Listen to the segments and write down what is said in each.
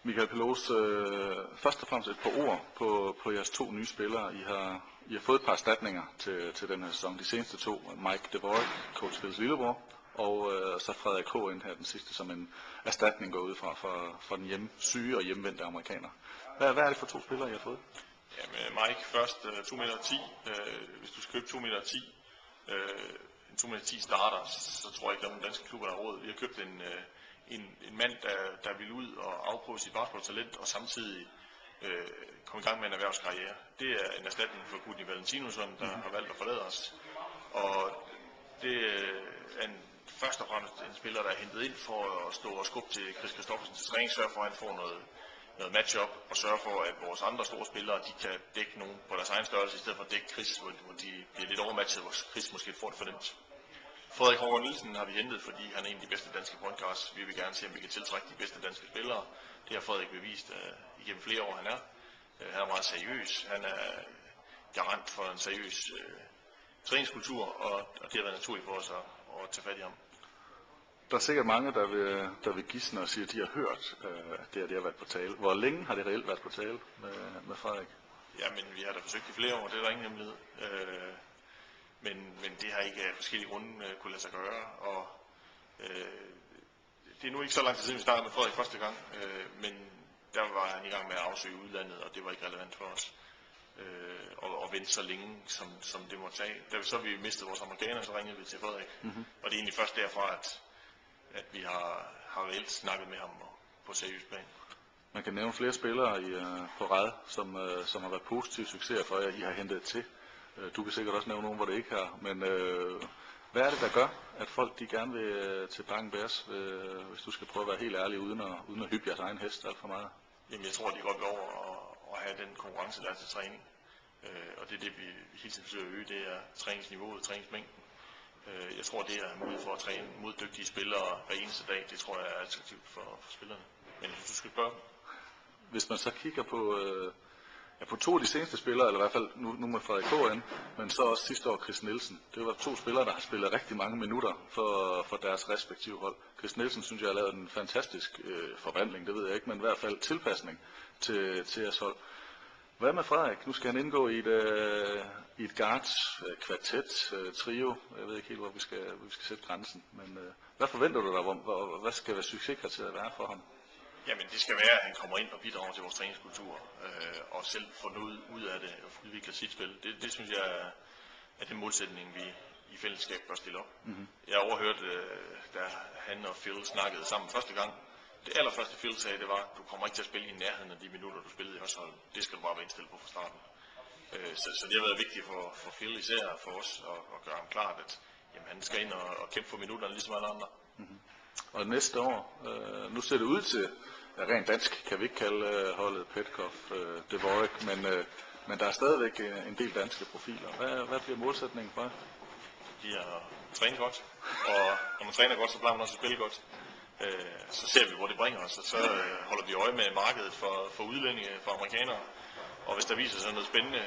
Michael Piloz, først og fremmest et par ord på jeres to nye spillere. I har fået et par erstatninger til den her sæson. De seneste to, Mike Dejworek, coach Phils lillebror, og så Frederik H. ind her den sidste, som en erstatning går ud fra den syge og hjemvendte amerikaner. Hvad er det for to spillere, I har fået? Jamen, Mike først 2,10 meter. Hvis du skal købe 2,10 meter, en 2,10 meter starter, så tror jeg ikke, der er nogen danske klubber, der har råd. Vi har købt en mand, der vil ud og afprøve sit basketballtalent og samtidig komme i gang med en erhvervskarriere. Det er en erstatning for Gudni Valentinusson, der har valgt at forlade os. Og det er først og fremmest en spiller, der er hentet ind for at stå og skubbe til Chris Christoffersens træning, sørge for, at han får noget match-up, og sørge for, at vores andre store spillere, de kan dække nogen på deres egen størrelse, i stedet for at dække Chris, hvor de bliver lidt overmatchet, hvor Chris måske får det for nemt. Frederik H. Nielsen har vi hentet, fordi han er en af de bedste danske point guards. Vi vil gerne se, om vi kan tiltrække de bedste danske spillere. Det har Frederik bevist igennem flere år, han er. Han er meget seriøs. Han er garant for en seriøs træningskultur, og det har været naturligt for os at tage fat i ham. Der er sikkert mange, der vil gisne og sige, at de har hørt, at det har været på tale. Hvor længe har det reelt været på tale med Frederik? Jamen, vi har da forsøgt i flere år, det er der ingen hemmelighed. Men det har ikke af forskellige grunde kunne lade sig gøre, og det er nu ikke så lang tid siden, vi startede med Frederik første gang, men der var han i gang med at afsøge udlandet, og det var ikke relevant for os at vente så længe, som det måtte tage. Da vi mistede vores amerikaner, så ringede vi til Frederik, og det er egentlig først derfra, at vi har reelt snakket med ham på seriøs plan. Man kan nævne flere spillere på rad, som har været positive succeser for jer, I har hentet til. Du kan sikkert også nævne nogen, hvor det ikke har, men hvad er det, der gør, at folk de gerne vil til Banken Bears, hvis du skal prøve at være helt ærlig, uden at hyppe jeres egen hest alt for meget? Jamen, jeg tror, de godt vil over at have den konkurrence, der er til træning. Og det er det, vi hele tiden forsøger at øge, det er træningsniveauet, træningsmængden. Jeg tror, det er muligt for at træne mod dygtige spillere hver eneste dag. Det tror jeg er attraktivt for spillerne. Men hvis du skal spørge. Hvis man så kigger på to af de seneste spillere, eller i hvert fald nu med Frederik H. men så også sidste år Chris Nielsen. Det var to spillere, der har spillet rigtig mange minutter for deres respektive hold. Chris Nielsen synes jeg har lavet en fantastisk forvandling, det ved jeg ikke, men i hvert fald tilpasning til jeres hold. Hvad med Frederik? Nu skal han indgå i et guards, kvartet, trio. Jeg ved ikke helt, hvor vi skal sætte grænsen. Men hvad forventer du dig? Hvad skal være succeskriteriet være for ham? Jamen, det skal være, at han kommer ind og bidrager til vores træningskultur, og selv får noget ud af det, og udvikler sit spil. Det synes jeg er den målsætning, vi i fællesskab bør stille op. Jeg har overhørt, da han og Phil snakkede sammen første gang. Det allerførste Phil sagde, det var, du kommer ikke til at spille i nærheden af de minutter, du spillede i højsholdet. Det skal du bare være indstillet på fra starten. Så det har været vigtigt for Phil især for os at gøre ham klart, at jamen, han skal ind og kæmpe for minutterne ligesom alle andre. Og næste år, nu ser det ud til, ja, rent dansk kan vi ikke kalde holdet Petkov, Dejworek, men der er stadigvæk en del danske profiler. Hvad bliver målsætningen for jer? De har trænet godt, og når man træner godt, så plejer man også at spille godt. Så ser vi, hvor det bringer os, og så holder vi øje med markedet for udlændinge, for amerikanere. Og hvis der viser sig noget spændende,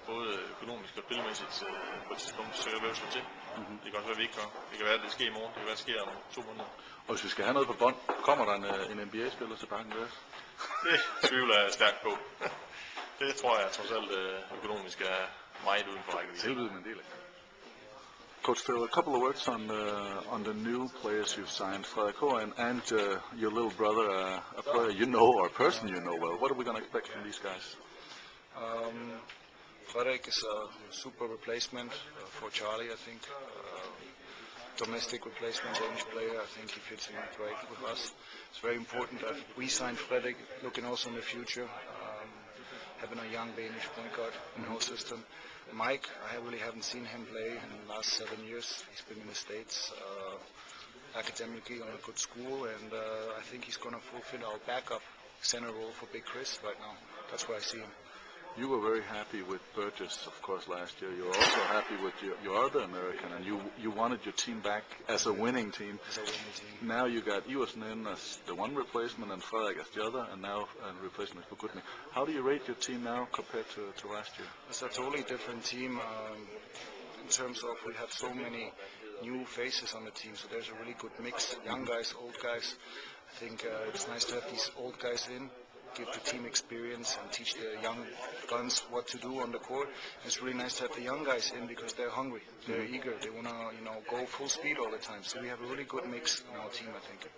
både økonomisk og spilmæssigt, på et tidspunkt, så søger vi også til. Det kan godt være, vi ikke gør. Det kan være, at det sker i morgen. Det kan være, at det sker om 2 måneder. Og hvis vi skal have noget på bånd, kommer der en NBA-spiller til Banken Bears? Det tvivler jeg stærkt på. Det tror jeg trods alt økonomisk er meget uden for rækkevidde. Tilbyder en del af. Coach Phil, a couple of words on the new players you've signed, Frederik H. and your little brother, a player you know or a person you know well. What are we going to expect from these guys? Frederik is a super replacement for Charlie, I think. Domestic replacement, Danish player. I think he fits in great with us. It's very important that we sign Frederik, looking also in the future, having a young Danish point guard in our system. Mike, I really haven't seen him play in the last 7 years. He's been in the States academically on a good school, and I think he's going to fulfill our backup center role for Big Chris right now. That's where I see him. You were very happy with Burgess, of course, last year. You were also happy with your other American, and you wanted your team back as a winning team. As a winning team. Now you got Iversen in as the one replacement and Frederik as the other, and now a replacement for Gudni. How do you rate your team now compared to last year? It's a totally different team in terms of we have so many new faces on the team. So there's a really good mix, young guys, old guys. I think it's nice to have these old guys in, give the team experience and teach the young guns what to do on the court. It's really nice to have the young guys in because they're hungry, they're eager, they want to go full speed all the time. So we have a really good mix in our team, I think.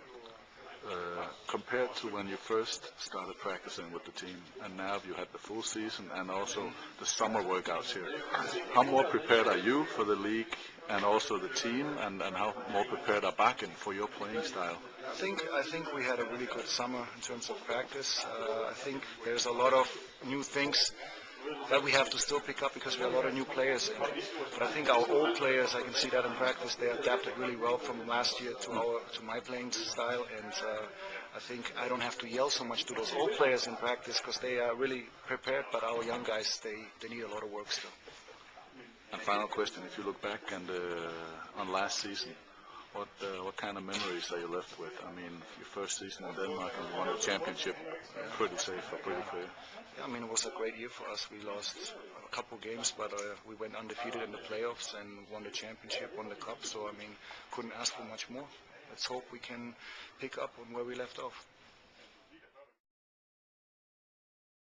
Compared to when you first started practicing with the team, and now you had the full season and also the summer workouts here, how more prepared are you for the league and also the team, and how more prepared are Bakken for your playing style? I think we had a really good summer in terms of practice. I think there's a lot of new things that we have to still pick up because we have a lot of new players in. But I think our old players, I can see that in practice, they adapted really well from last year to my playing style, and I think I don't have to yell so much to those old players in practice because they are really prepared, but our young guys, they need a lot of work still. And final question, if you look back and on last season, what kind of memories are you left with? I mean, your first season in Denmark and you won the championship, pretty safe or pretty clear. Yeah, I mean, it was a great year for us. We lost a couple games, but we went undefeated in the playoffs and won the championship, won the cup. So, I mean, couldn't ask for much more. Let's hope we can pick up on where we left off.